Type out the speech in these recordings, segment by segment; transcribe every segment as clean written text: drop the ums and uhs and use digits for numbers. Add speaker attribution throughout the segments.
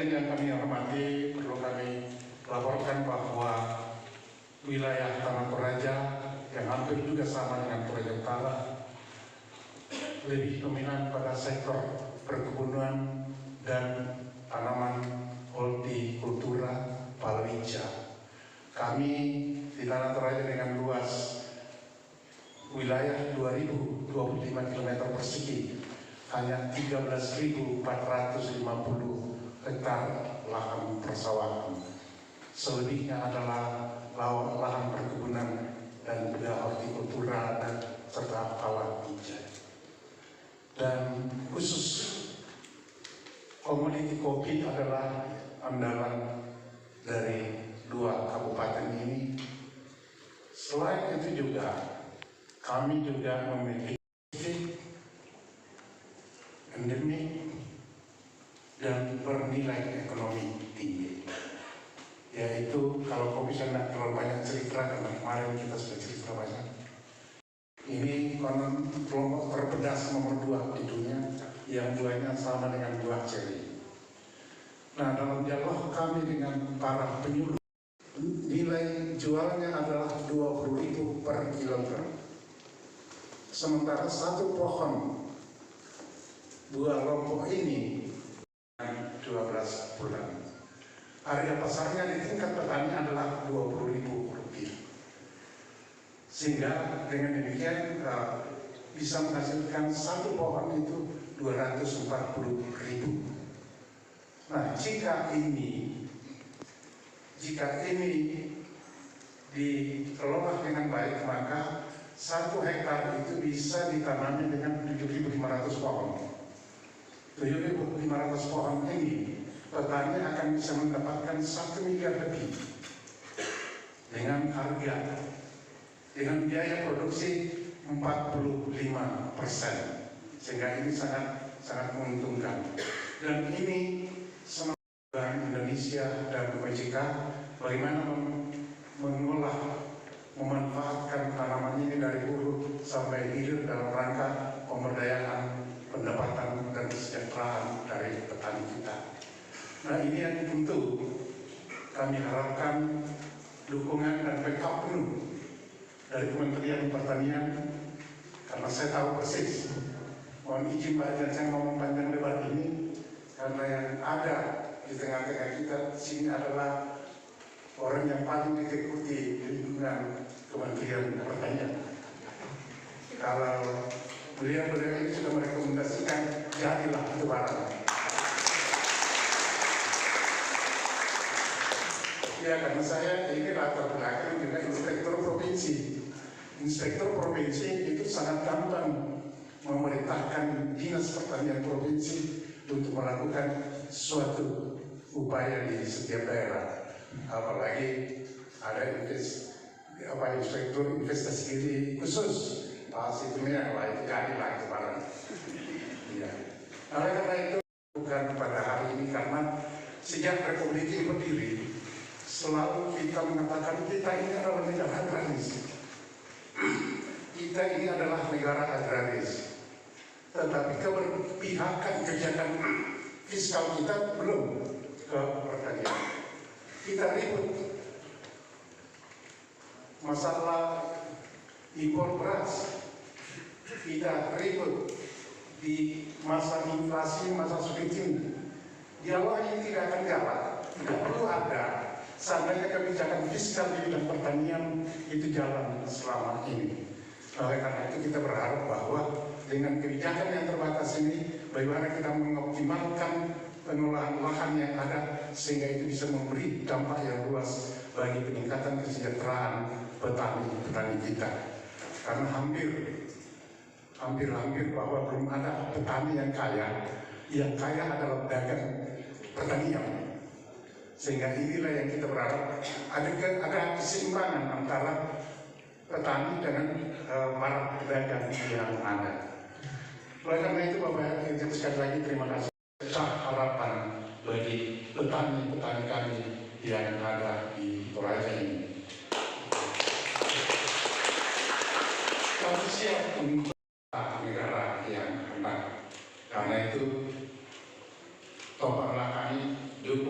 Speaker 1: Hadirin yang kami hormati, perlu kami laporkan bahwa wilayah Tanah Toraja yang hampir juga sama dengan Toraja Utara lebih dominan pada sektor perkebunan dan tanaman hortikultura palawija. Kami di Tanah Toraja dengan luas wilayah 2025 km persegi, hanya 13.450 hektar lahan persawahan. Selebihnya adalah lahan perkebunan dan juga hortikultura dan serta palawija. Dan khusus komoditi kopi adalah andalan dari dua kabupaten ini. Selain itu juga kami juga memiliki endemik dan bernilai ekonomi tinggi, yaitu kalau kopi saya tidak terlalu banyak cerita karena kemarin kita sudah cerita banyak. Ini konon kelompok terpedas nomor 2 di dunia yang buahnya sama dengan buah ceri. Nah, dalam dialog kami dengan para penyuluh, nilai jualnya adalah 20.000 per kilogram. Sementara satu pohon buah lombok ini 12 bulan. Harga pasarnya di tingkat petani adalah 20.000 rupiah. Sehingga dengan demikian bisa menghasilkan satu pohon itu 240.000. Nah, jika ini dikelola dengan baik, maka 1 hektar itu bisa ditanami dengan 7.500 pohon. 7.500 pohon ini petani akan bisa mendapatkan 1 miliar lebih dengan harga, dengan biaya produksi 45%, sehingga ini sangat menguntungkan. Dan ini semangat Bank Indonesia dan OJK bagaimana mengolah, memanfaatkan tanaman ini dari hulu sampai hilir dalam rangka pemberdayaan pendapatan dan kesejahteraan dari petani kita. Nah, ini yang tentu kami harapkan dukungan dan backup penuh dari Kementerian Pertanian, karena saya tahu persis. Mohon izin Pak, dan saya ngomong panjang lebar ini karena yang ada di tengah-tengah kita sini adalah orang yang paling diikuti di lingkungan Kementerian Pertanian. Kalau beliau ini sudah merekomendasikan, jadilah itu barang. Ya, karena saya ini latar belakang juga inspektur provinsi. Inspektur provinsi itu sangat gampang memerintahkan dinas pertanian provinsi untuk melakukan suatu upaya di setiap daerah. Apalagi ada inspektur investasi khusus, itu lah itu jadilah itu barang. Ya. Oleh karena itu bukan pada hari ini, karena sejak Republik ini berdiri selalu kita mengatakan kita ini adalah negara agraris. Kita ini adalah negara agraris. Tetapi keberpihakan kebijakan fiskal kita belum ke pertanian. Kita ribut masalah impor beras, kita ribut di masa inflasi, masa sulit ini. Dialog ini tidak akan jalan, tidak perlu ada. Seandainya kebijakan fiskal di bidang pertanian itu jalan selama ini. Oleh karena itu kita berharap bahwa dengan kebijakan yang terbatas ini, bagaimana kita mengoptimalkan pengolahan lahan yang ada sehingga itu bisa memberi dampak yang luas bagi peningkatan kesejahteraan petani kita. Karena hampir bahwa belum ada petani yang kaya adalah pedagang pertanian. Sehingga inilah yang kita berharap ada keseimbangan antara petani dengan para pedagang yang ada. Oleh karena itu Bapak Ibu sekali lagi terima kasih. Harapan bagi petani-petani kami yang ada di Toraja ini. Kami siap untuk negara yang aman. Karena itu topanglah kami dukung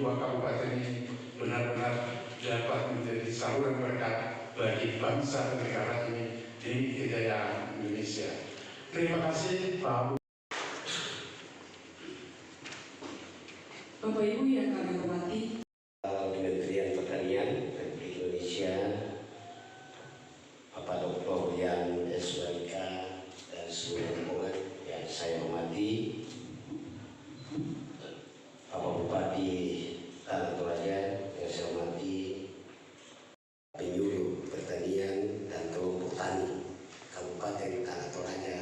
Speaker 1: dua kabupaten ini benar-benar dapat menjadi saluran berkat bagi bangsa dan negara ini demi kejayaan Indonesia. Terima kasih Pak.
Speaker 2: Bapak Ibu yang kami hormati,
Speaker 3: Kementerian Pertanian Republik Indonesia, Bapak Dr. Yan SWK dan seluruh rombongan yang saya hormati, Bapak Bupati Tanah Toraja yang saya hormati, penyuluh pertanian dan kelompok tani Kabupaten Tanah Toraja.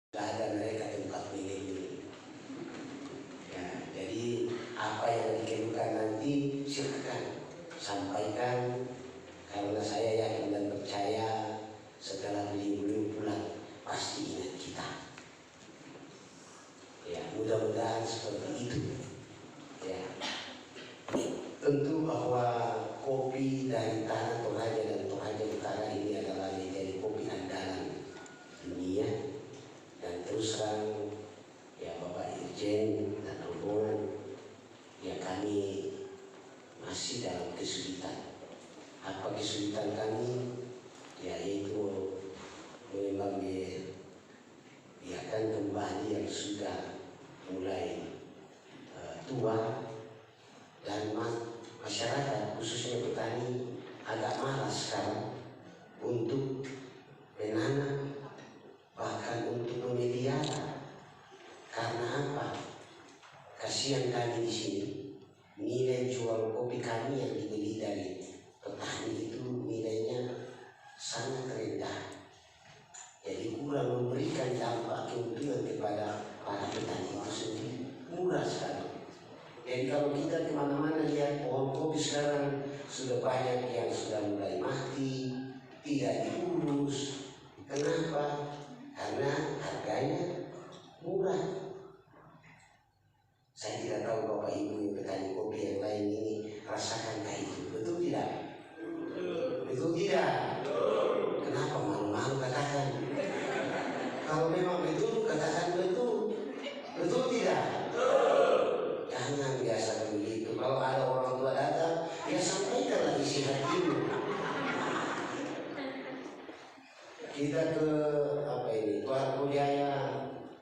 Speaker 3: Tidak ada mereka tempat milih. Ya, jadi apa yang dikeluhkan nanti silakan sampaikan, karena saya yakin dan percaya setelah beliau pulang pasti ingat kita. Ya, mudah-mudahan seperti itu. Ya, tentu bahwa kopi dari Tanah Toraja dan Toraja Utara ini adalah menjadi kopi andalan dunia, dan terus terang ya Bapak Irjen dan rombongan, ya kami masih dalam kesulitan. Apa kesulitan kami? Yaitu memang biarkan kembali yang sudah mulai tua, dan masyarakat khususnya petani agak malas sekarang untuk menanam, bahkan untuk memelihara. Karena apa? Kasihan kami di sini, nilai jual kopi kami yang dibeli dari petani itu nilainya sangat rendah. Jadi kurang memberikan dampak keuntungan kepada para petani itu sendiri, murah sekali. Jadi kalau kita kemana-mana lihat pohon kopi sekarang sudah banyak yang sudah mulai mati, tidak diurus. Kenapa? Karena harganya murah. Saya tidak tahu Bapak Ibu petani kopi yang lain ini rasakan kayak itu, betul tidak? Betul tidak? Kenapa malu-malu katakan? Kalau memang betul katakan betul, betul tidak? Jangan biasa begitu. Kalau ada orang tua datang, ya sampaikanlah isi hatimu. Kita ke Tuarko Jaya,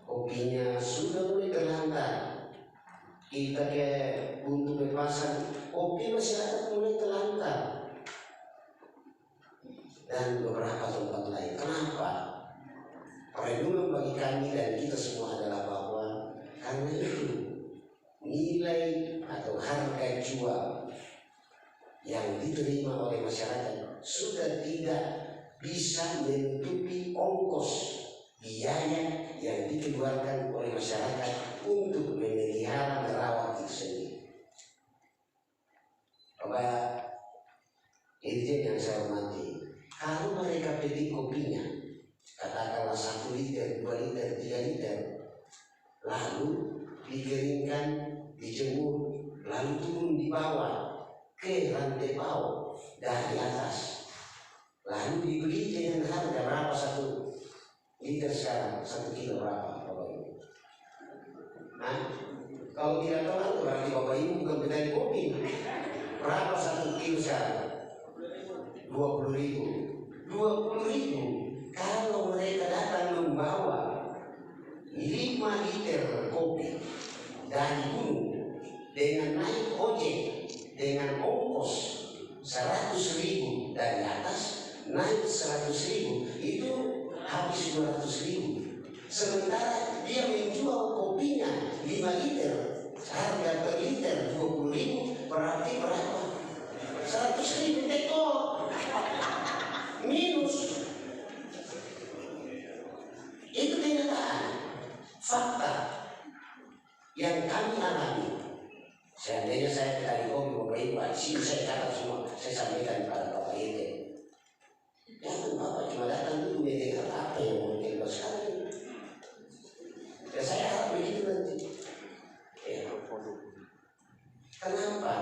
Speaker 3: kopinya sudah mulai terlantar. Kita ke Buntu Bepasan, kopi masyarakat mulai terlantar, dan beberapa tempat lain. Kenapa? Renungan bagi kami dan kita semua adalah bahwa karena itu nilai atau harga jual yang diterima oleh masyarakat sudah tidak bisa menutupi ongkos biaya yang dikeluarkan oleh masyarakat untuk memelihara merawat itu sendiri. Bapak Irjen yang saya hormati, kalau mereka petik kopinya, katakanlah 1 liter, 2 liter, 3 liter, lalu dikeringkan, dijemur, lalu turun di bawah ke rantai bawah dari atas, lalu dibeli dengan harga berapa 1 liter sekarang? 1 kilo berapa Bapak Ibu? Nah, kalau tidak tahu berarti Bapak Ibu bukan petani kopi. Berapa 1 kilo sekarang? 20.000. 20.000. Kalau mereka datang membawa 5 liter kopi dari gunung dengan naik ojek dengan ongkos 100.000 dari atas, naik 100.000, itu habis 200.000. Sementara dia menjual kopinya 5 liter, harga per liter 20.000, berarti berapa? 100.000 tekor minus. Itu kenyataan, fakta yang kami alami. Seandainya saya petani kopi Bapak Ibu, di sini saya catat semua, saya sampaikan kepada Bapak Ibu. Jangan Bapak cuma datang dulu mendengar apa yang mau kita sekarang. Ya saya harap begitu nanti. Ya. Kenapa?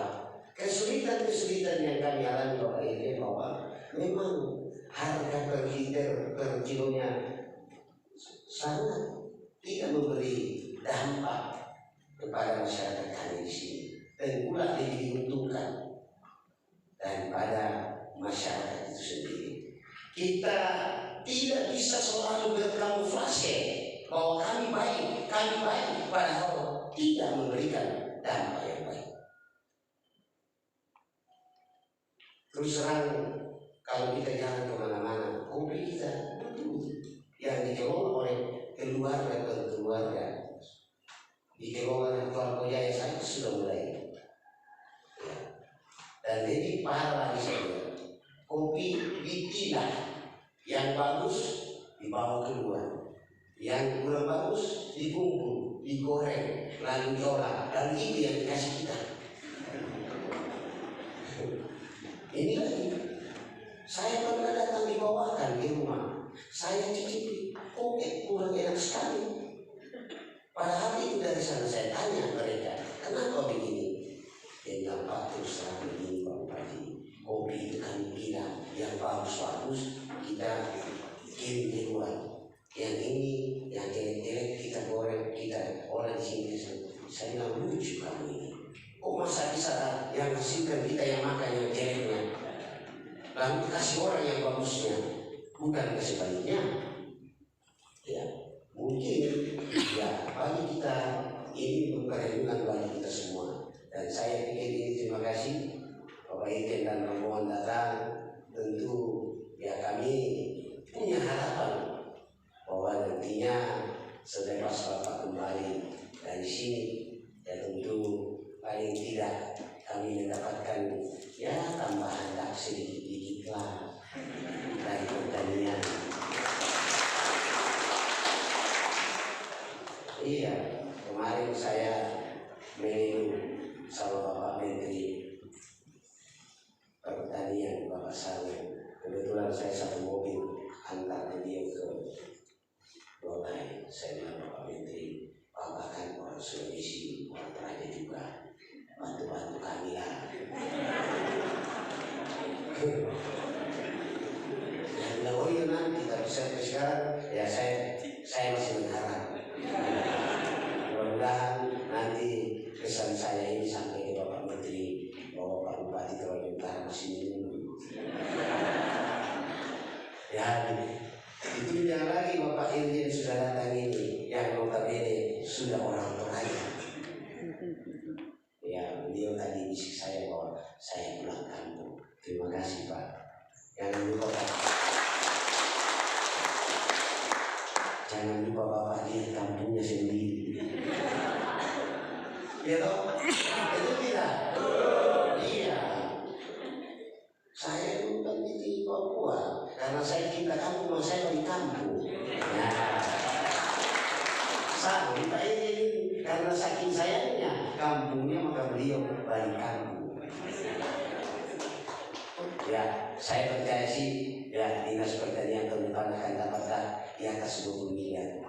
Speaker 3: Kesulitan-kesulitan yang kami alami Bapak Ibu, bahwa memang harga per liter, per kilonya sangat tidak memberi dampak kepada masyarakat kami di sini. tengkulak lebih diuntungkan daripada masyarakat itu sendiri. Kita tidak bisa selalu berkamuflase bahwa kami baik, padahal tidak memberikan dampak yang baik. Terus terang, kalau kita jalan kemana-mana, kopi kita yang dikelola oleh keluarga, dikelola keluarga Jaya saya sudah mulai. Dan ini parah lagi saja. Kopi ditilah, yang bagus dibawa keluar, yang kurang bagus dikumpul, digoreng, lalu diolah, dan itu yang dikasih kita. Ini lagi, saya pernah datang dibawakan di rumah, saya cicipi, kurang enak sekali. Padahal itu dari sana saya tanya mereka, kenapa begini? Dia bilang, terus terang begini Pak Bupati, kopi itu kami bilang yang bagus-bagus kita kirim keluar, yang ini yang jelek-jelek kita goreng, kita olah di sini. Saya bilang, lucu kamu ini, kok masa bisa yang hasilkan kita yang makan yang jeleknya, lalu kasih orang yang bagusnya, bukan sebaliknya. Ya mungkin ya bagi kita ini perlindungan bagi kita semua. Dan saya pikir ini terima kasih Bapak Iken dan rombongan datang. Tentu ya kami punya harapan bahwa nantinya selepas Bapak kembali dari sini, ya tentu paling tidak kami mendapatkan ya tambahan dak sedikit-sedikit lah dari pertanian. Iya, kemarin saya mengingat sama Bapak Menteri Pertanian, Bapak Salim. Kebetulan saya satu mobil antar beliau ke Bolai. Saya bilang, Bapak Menteri, Bapak kan orang Sulawesi, orang Toraja juga, bantu-bantu kami lah. Dia bilang, oh iya nanti, tapi sampai sekarang ya saya masih berharap. Mudah-mudahan nanti kesan saya ini sampai ke Bapak Menteri bahwa Pak Bupati Toraja Utara masih menunggu. Ya, itu yang lagi Bapak Irjen sudah datang ini, yang notabene sudah orang Toraja. Ya, beliau tadi bisik saya bahwa saya pulang kampung. Terima kasih Pak. Jangan lupa Pak. Jangan lupa Bapak di kampungnya sendiri. Ya toh? Itu tidak? Iya. Saya bukan di Papua karena saya cinta kampung, saya di kampung. Nah, sama kita ini karena saking sayangnya kampungnya maka beliau balik kampung. Ya, saya percaya sih ya Dinas Pertanian tahun depan akan dapat di atas 20 miliar.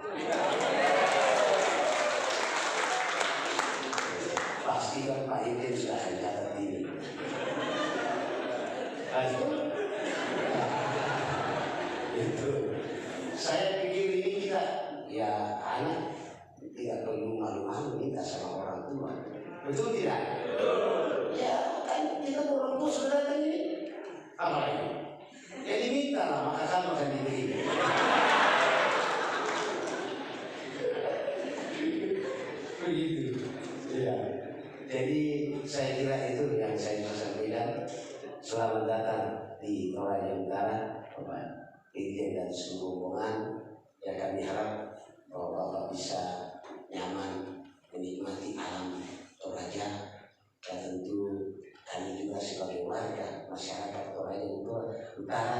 Speaker 3: Pasti kan Pak Iken sudah akan catat ini. Itu. Saya pikir ini kita ya anak tidak perlu malu-malu minta sama orang tua. Betul tidak? Ya kan kita orang tua sudah datang ini. Apa lagi? Jadi minta lah maka kamu akan diberi. Begitu. Ya. Jadi saya kira itu yang saya bisa sampaikan. Selamat datang di Toraja Utara, Bapak Irjen dan seluruh rombongan. Ya kami harap bahwa Bapak bisa nyaman menikmati alam Toraja. Dan tentu kami juga sebagai warga masyarakat Toraja Utara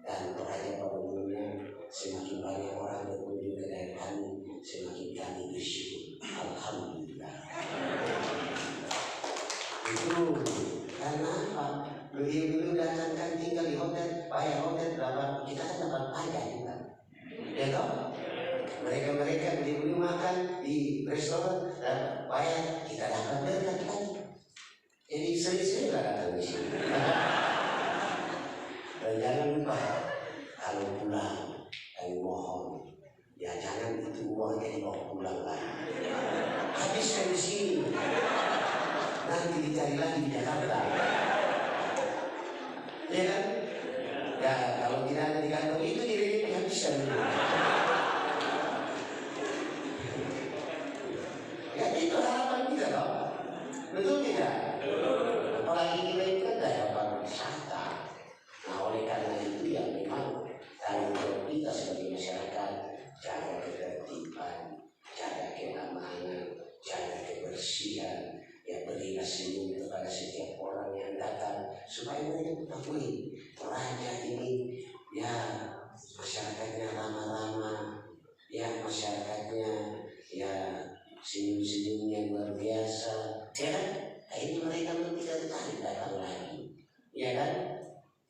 Speaker 3: dan Toraja pada umumnya, semakin banyak orang berkunjung ke daerah kami, semakin kami bersyukur. Alhamdulillah. Itu karena apa? Beliau datang kan tinggal di hotel, bayar hotel berapa? Kita kan dapat pajak juga. Ya toh? Mereka beli makan di restoran, bayar, kita dapat berkat kan? Jadi sering-sering lah datang di sini. Dan jangan lupa kalau pulang, kami mohon, ya jangan itu uangnya dibawa pulang lagi. Habiskan di sini. Nah Iya kan? Ya kalau tidak ada di kantor itu diri habiskan. Ya itu harapan kita loh. Betul tidak? Apalagi kita itu kan daerah pariwisata. Nah oleh karena itu ya memang tanggung jawab kita sebagai masyarakat, jaga ketertiban, jaga keamanan, jaga kebersihan, ya berilah senyum kepada setiap orang yang datang supaya mereka mengetahui Toraja ini ya masyarakatnya ramah-ramah, ya masyarakatnya ya senyum-senyumnya luar biasa, ya kan? Ini mereka tidak tertarik datang lagi, ya kan?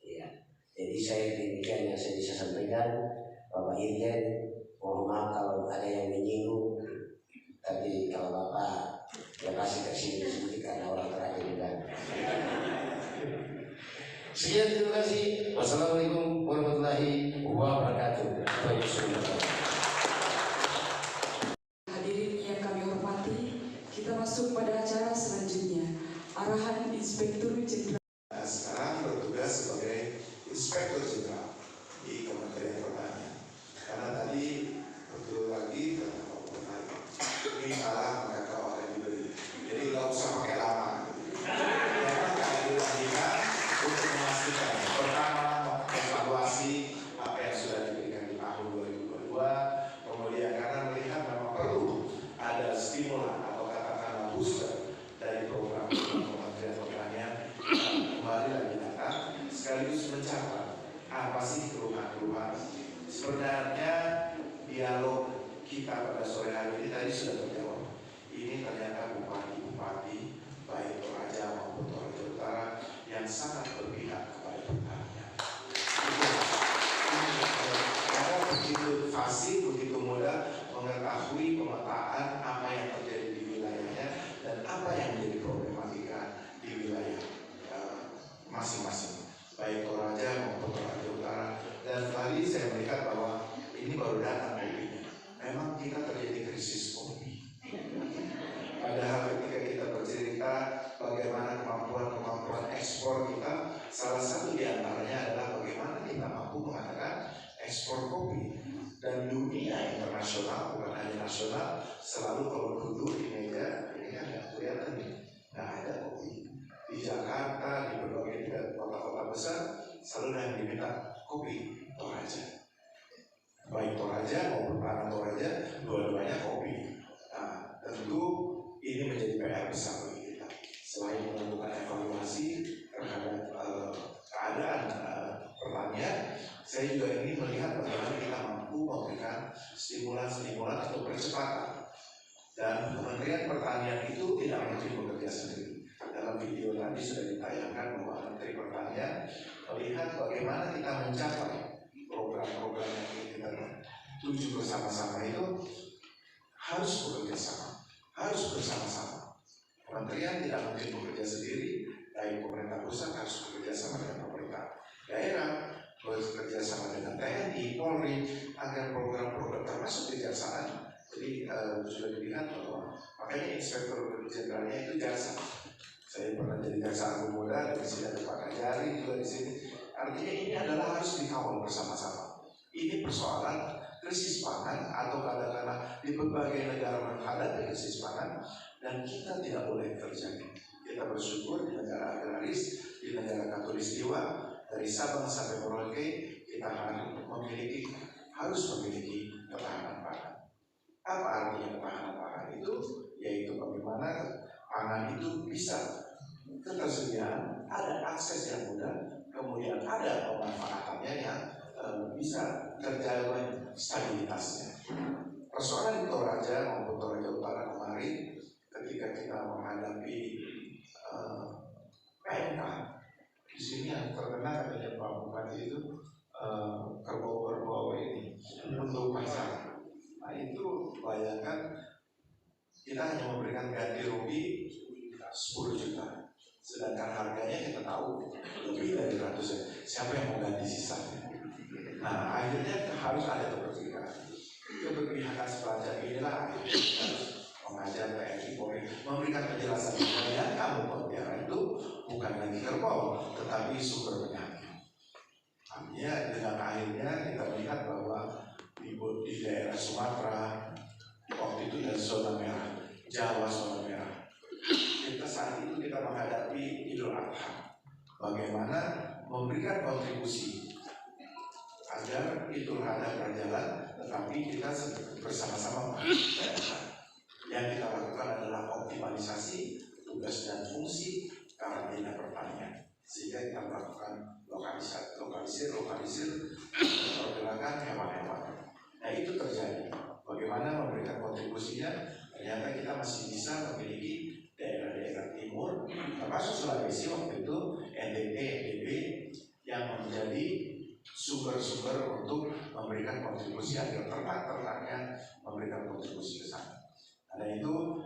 Speaker 3: Ya. Jadi saya demikian yang saya bisa sampaikan, Bapak Irjen. Mohon maaf kalau ada yang menyinggung, tapi kalau Bapak ya pasti tersinggung karena orang Toraja juga. Sekian, terima kasih. Wassalamualaikum warahmatullahi wabarakatuh.
Speaker 2: Hadirin yang kami hormati, kita masuk pada acara selanjutnya. Arahan Inspektur Jenderal.
Speaker 1: Sekarang bertugas sebagai Inspektur Jenderal di Kementerian Pertanian. Karena tadi betul lagi kata Pak Bupati, ini salah maka kau akan diberi. Jadi nggak usah pakai lama. Memang keadilan kita untuk memastikan pertama evaluasi apa yang sudah diberikan di tahun 2022, kemudian karena melihat memang perlu ada stimulan atau katakanlah booster dari program Kementerian Pertanian, kembali lagi datang sekaligus mencatat apa sih keluhan-keluhan. Sebenarnya dialog kita pada sore hari ini tadi sudah terjawab. Ini ternyata bupati-bupati baik Toraja maupun Toraja Utara yang sangat berpihak kepada pertanian. Karena begitu fasih, begitu mudah mengetahui pemetaan apa yang terjadi di wilayahnya dan apa yang menjadi problematika di wilayah masing-masing, baik Toraja maupun Toraja Utara. Dan tadi saya melihat bahwa ini baru datang kopinya. Memang kita terjadi krisis kopi. Padahal ketika kita bercerita bagaimana kemampuan ekspor kita, salah satu di antaranya adalah bagaimana kita mampu mengatakan ekspor kopi. Dan dunia internasional, bukan hanya nasional, selalu kalau duduk di meja ini kan nggak kelihatan nih, nggak ada kopi. Di Jakarta, di berbagai kota-kota besar, selalu yang diminta kopi Toraja. Baik Toraja maupun tanah Toraja, dua-duanya kopi. Nah, tentu ini menjadi PR besar bagi kita. Selain melakukan evaluasi terhadap keadaan pertanian, saya juga ingin melihat bagaimana kita mampu memberikan stimulan-stimulan atau percepatan. Dan Kementerian Pertanian itu tidak mungkin bekerja sendiri. Dalam video tadi sudah ditayangkan bahwa Menteri Pertanian melihat bagaimana kita mencapai program-program yang ingin kita tuju bersama-sama itu harus bekerja sama, harus bersama-sama. Kementerian tidak mungkin bekerja sendiri, baik pemerintah pusat harus bekerja sama dengan pemerintah daerah, bekerja sama dengan TNI, Polri, agar program-program termasuk kejaksaan. Jadi sudah dilihat bahwa makanya Inspektur Jenderalnya itu jaksa. Saya pernah jadi jaksa agung muda, di sini ada Pak Kajari juga di sini. Artinya ini adalah harus dikawal bersama-sama. Ini persoalan krisis pangan atau katakanlah di berbagai negara menghadapi krisis pangan dan kita tidak boleh terjadi. Kita bersyukur di negara agraris, di negara Katulistiwa, dari Sabang sampai Merauke kita harus memiliki ketahanan pangan. Apa artinya ketahanan pangan itu? Yaitu bagaimana pangan itu bisa ketersediaan, ada akses yang mudah, kemudian ada pemanfaatannya yang bisa terjaga stabilitasnya. Persoalan di Toraja maupun Toraja Utara kemarin, ketika kita menghadapi PMK, di sini yang terkena katanya Pak Bupati itu kerbau-kerbau ini untuk pasar. Nah itu bayangkan kita hanya memberikan ganti rugi 10 juta, sedangkan harganya kita tahu lebih dari ratusan. Siapa yang mau ganti sisanya? Nah akhirnya harus ada keberpihakan. Keberpihakan semacam inilah akhirnya kita harus mengajar TNI Polri memberikan penjelasan yang kamu pelihara itu bukan lagi kerbau, tetapi sumber penyakit.
Speaker 4: Artinya dengan akhirnya kita melihat bahwa di daerah Sumatera waktu itu dan zona merah, Jawa zona merah. Kita saat itu kita menghadapi Idul Adha. Bagaimana memberikan kontribusi agar Idul Adha berjalan, tetapi kita bersama-sama menghadapi. Yang kita lakukan adalah optimalisasi tugas dan fungsi karantina pertanian, sehingga kita melakukan lokalisir pergerakan hewan-hewan. Nah itu terjadi. Bagaimana memberikan kontribusinya? Ternyata kita masih bisa memiliki daerah-daerah timur, termasuk Sulawesi waktu itu, NTB yang menjadi sumber-sumber untuk memberikan kontribusi agar ternak-ternaknya memberikan kontribusi ke sana. Karena itu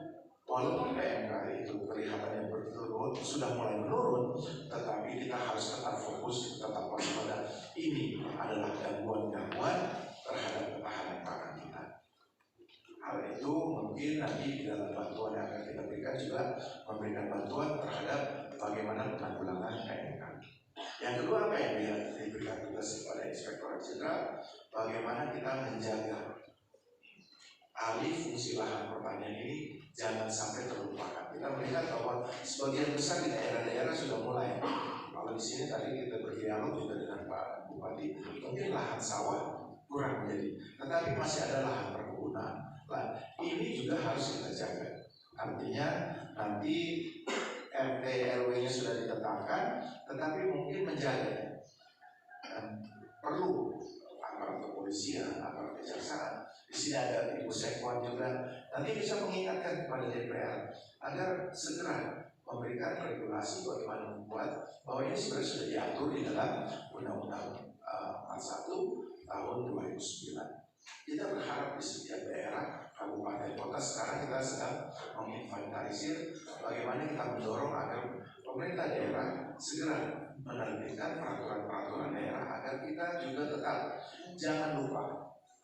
Speaker 4: walaupun PMK itu kelihatannya berturut sudah mulai menurun, tetapi kita harus tetap fokus, tetap waspada. Ini adalah gangguan-gangguan terhadap ketahanan pangan kita. Hal itu mungkin nanti di dalam bantuan yang akan kita berikan juga memberikan bantuan terhadap bagaimana penanggulangan PMK. Yang kedua, apa yang diberikan tugas kepada Inspektorat Jenderal, bagaimana kita menjaga alih fungsi lahan pertanian ini jangan sampai terlupakan. Kita melihat bahwa sebagian besar di daerah-daerah sudah mulai. Kalau di sini tadi kita berdialog juga dengan Pak Bupati, mungkin lahan sawah kurang menjadi, tetapi masih ada lahan perkebunan. Nah, ini juga harus kita jaga. Artinya nanti RT RW-nya sudah ditetapkan, tetapi mungkin menjaga. Dan perlu aparat kepolisian, aparat kejaksaan. Di sini ada Ibu Sekwan juga. Nanti bisa mengingatkan kepada DPR agar segera memberikan regulasi bagaimana membuat bahwa ini sebenarnya sudah diatur di dalam Undang-Undang 41 tahun 2009. Kita berharap di setiap daerah, kabupaten, kota sekarang kita sedang menginventarisir bagaimana kita mendorong agar pemerintah daerah segera menerbitkan peraturan-peraturan daerah agar kita juga tetap jangan lupa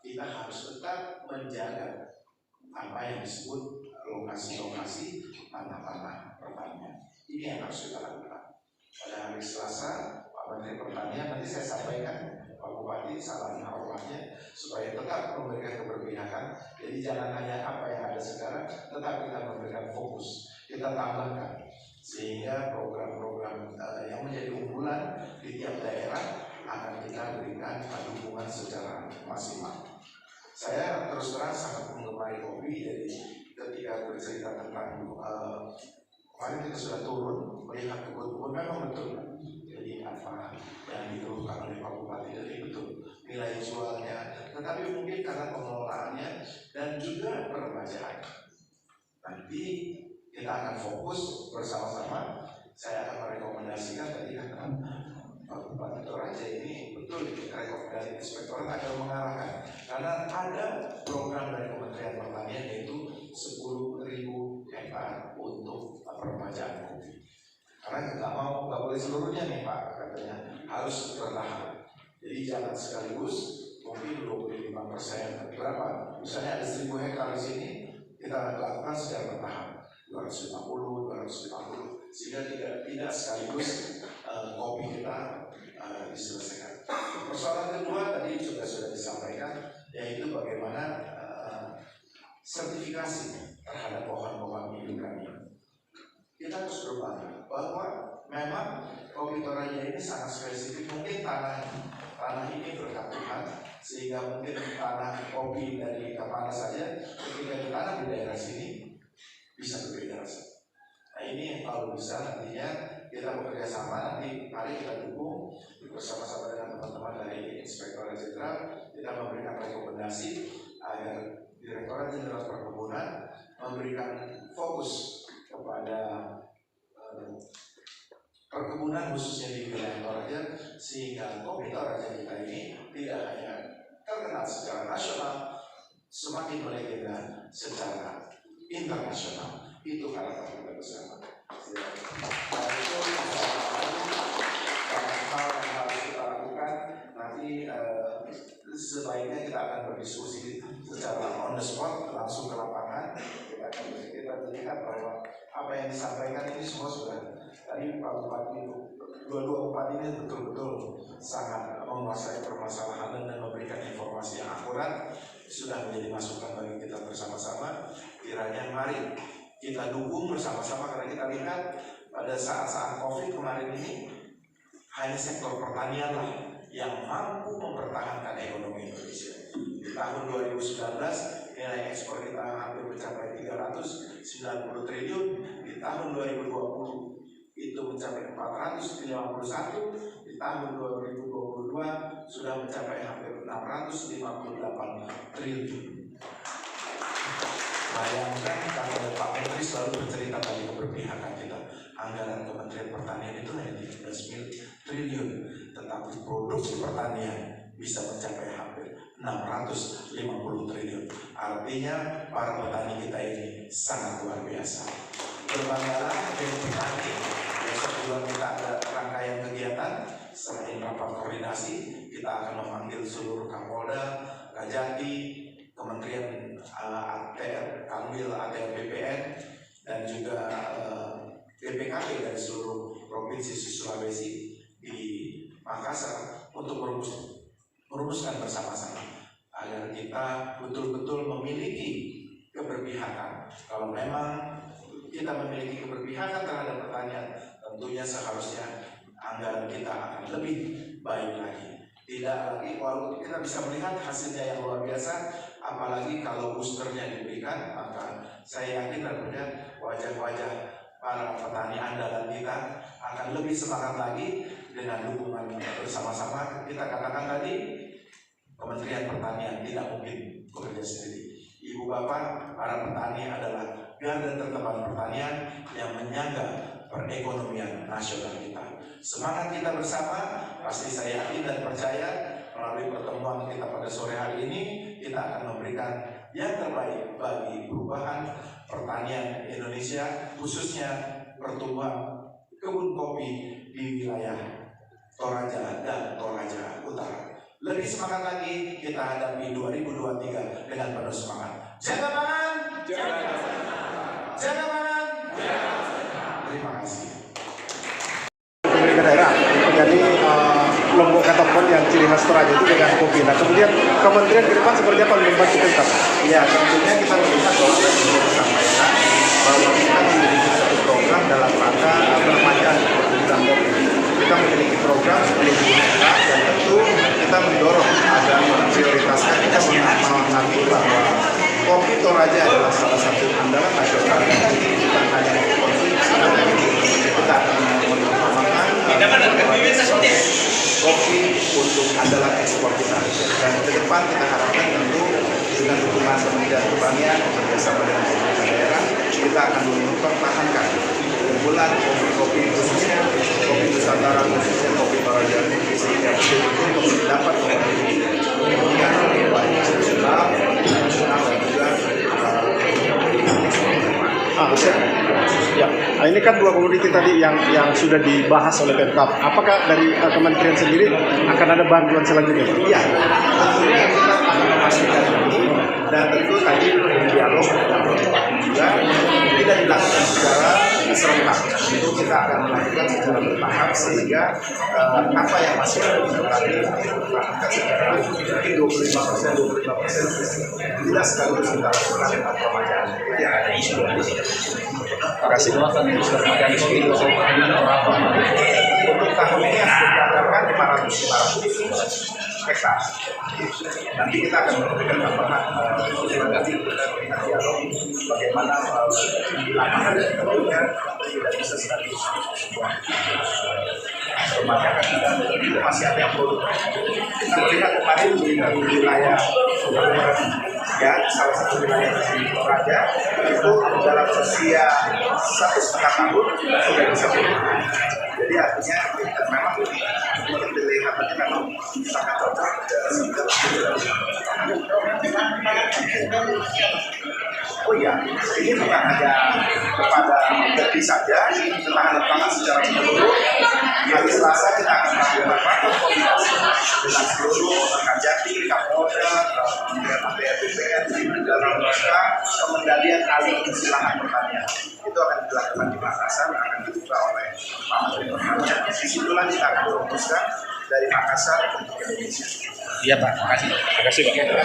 Speaker 4: kita harus tetap menjaga apa yang disebut lokasi-lokasi tanah-tanah pertanian. Ini yang harus kita lakukan. Pada hari Selasa, Pak Menteri Pertanian nanti saya sampaikan Pak Bupati salam hormatnya supaya tetap memberikan keberpihakan. Jadi jangan hanya apa yang ada sekarang, tetapi kita memberikan fokus, kita tambahkan sehingga program-program yang menjadi unggulan di tiap daerah akan kita berikan dukungan secara maksimal. Saya terus terang sangat mengemari kopi, jadi ketika bercerita tentang kemarin kita sudah turun melihat kebun-kebun, memang betul. Jadi apa yang dikeluhkan oleh Pak Bupati jadi betul nilai jualnya, tetapi mungkin karena pengelolaannya dan juga peremajaan. Nanti kita akan fokus bersama-sama. Saya akan merekomendasikan tadi kan Pak Bupati Toraja ini betul rekomendasi inspektorat agar mengarahkan, karena ada program dari Kementerian Pertanian yaitu 10.000 hektar untuk peremajaan kopi. Karena nggak boleh seluruhnya nih Pak, katanya harus bertahap. Jadi jangan sekaligus mungkin 25% berapa? Misalnya ada 1.000 hektar di sini, kita lakukan secara bertahap 250, sehingga tidak sekaligus kopi kita diselesaikan. Persoalan kedua tadi sudah disampaikan, yaitu bagaimana sertifikasi terhadap pohon-pohon milik kami. Kita harus berbangga bahwa memang kopi Toraja ini sangat spesifik. Mungkin tanah ini berkat Tuhan, sehingga mungkin tanah kopi dari Kepala saja ketika ditanam di daerah sini bisa berbeda rasanya. Nah ini kalau bisa nantinya kita bekerja sama, nanti mari kita dukung bersama-sama dengan teman-teman dari Inspektorat Jenderal. Kita memberikan rekomendasi agar Direktorat Jenderal Perkebunan memberikan fokus kepada perkebunan khususnya di wilayah Toraja, sehingga kopi Toraja kita ini tidak hanya terkenal secara nasional, semakin melegenda secara internasional. Itu harapan kita bersama. Itu hal yang harus kita lakukan. Nanti sebaiknya kita akan berdiskusi secara on the spot, langsung ke lapangan. Kita lihat bahwa apa yang disampaikan ini semua sudah Tadi Pak Bupati, dua-dua bupati ini betul-betul sangat menguasai permasalahan dan memberikan informasi yang akurat, sudah menjadi masukan bagi kita bersama-sama. Kiranya mari kita dukung bersama-sama, karena kita lihat pada saat-saat COVID kemarin ini hanya sektor pertanian lah yang mampu mempertahankan ekonomi Indonesia. Di tahun 2019 nilai ekspor kita hampir mencapai 390 triliun, di tahun 2020 itu mencapai 451, di tahun 2022 sudah mencapai hampir 658 triliun. Bayangkan kalau Pak Menteri selalu bercerita tentang keberpihakan kita, anggaran Kementerian Pertanian itu hanya 13 triliun, tetapi produksi pertanian bisa mencapai hampir 650 triliun. Artinya para petani kita ini sangat luar biasa. Berbanggalah dengan petani. Besok juga kita ada rangkaian kegiatan. Selain rapat koordinasi, kita akan memanggil seluruh Kapolda, Kajati, Kementerian ATR, Kanwil, ATR BPN, dan juga BPKP dari seluruh provinsi Sulawesi di Makassar untuk merumuskan bersama-sama agar kita betul-betul memiliki keberpihakan. Kalau memang kita memiliki keberpihakan terhadap pertanian, tentunya seharusnya anggaran kita akan lebih baik lagi. Tidak lagi, walaupun kita bisa melihat hasilnya yang luar biasa, apalagi kalau boosternya diberikan, maka saya yakin tentunya wajah-wajah para petani andalan kita akan lebih semangat lagi dengan dukungan bersama-sama. Kita katakan tadi, Kementerian Pertanian tidak mungkin bekerja sendiri. Ibu bapak, para petani adalah garda terdepan pertanian yang menyangga perekonomian nasional kita. Semangat kita bersama, pasti saya yakin dan percaya melalui pertemuan kita pada sore hari ini, kita akan memberikan yang terbaik bagi perubahan pertanian Indonesia, khususnya pertumbuhan kebun kopi di wilayah Toraja dan Toraja Utara. Lebih semangat lagi kita hadapi 2023 dengan penuh semangat. Jaga pangan! Jaga pangan! Terima kasih.
Speaker 5: Pemerintah daerah, jadi Lombok Katapon yang ciri khas Toraja itu dengan kopi. Nah, kemudian kementerian ke depan seperti apa membantu Pemkab?
Speaker 6: Ya, tentunya kita melihat bahwa tadi sudah disampaikan bahwa kita memiliki satu program dalam rangka permajaan perkebunan kopi. Kita memiliki program 10.000 hektar dan tentu kita mendorong agar memprioritaskan, kita memahami bahwa kopi Toraja adalah salah satu andalan nasional yang bukan hanya untuk konsumsi, kita akan mengembangkan kopi untuk andalan ekspor kita. Dan ke depan kita harapkan tentu dengan dukungan Kementerian Pertanian bekerjasama dengan pemerintah daerah, kita akan mempertahankan unggulan kopi khususnya kopi Nusantara, khususnya kopi Toraja, sehingga betul-betul dapat memenuhi kebutuhan baik nasional dan juga
Speaker 5: Ya, ini kan dua komoditi tadi yang sudah dibahas oleh Pemkab. Apakah dari kementerian sendiri akan ada bantuan selanjutnya?
Speaker 6: Iya, tentunya kita akan memastikan ini, dan tentu tadi dialog dengan Bupati juga tidak dilakukan secara serentak. Itu kita akan melakukan secara bertahap sehingga apa yang masih ada di Bupati dilakukan secara mungkin 25%, tidak sekaligus kita lakukan dengan pemajaan. Ya,
Speaker 5: Terima kasih.
Speaker 6: untuk tahun ini yang sudah dianggarkan 500 hektar. Nanti kita akan memberikan tambahan nanti kita dialog bagaimana di lapangan tentunya tidak bisa sekaligus pemajakan kita itu masih ada yang produktif. Kita melihat kemarin di wilayah ya, salah satu wilayah di Toraja itu dalam usia 1,5 tahun sudah bisa produktif. Jadi artinya memang mungkin dilihatnya memang sangat cocok sehingga oh ya, ini bukan hanya kepada Bupati saja, ketahanan pangan secara menyeluruh. Hari Selasa kita akan melakukan rapat koordinasi dengan seluruh Kajati, Kapolda, Kementerian ATR BPN dalam rangka pengendalian alih fungsi lahan pertanian. Itu akan dilakukan di Makassar, akan dibuka oleh nanti akan memutuskan dari Makassar untuk Indonesia.
Speaker 7: Iya Pak, makasih. Makasih Pak.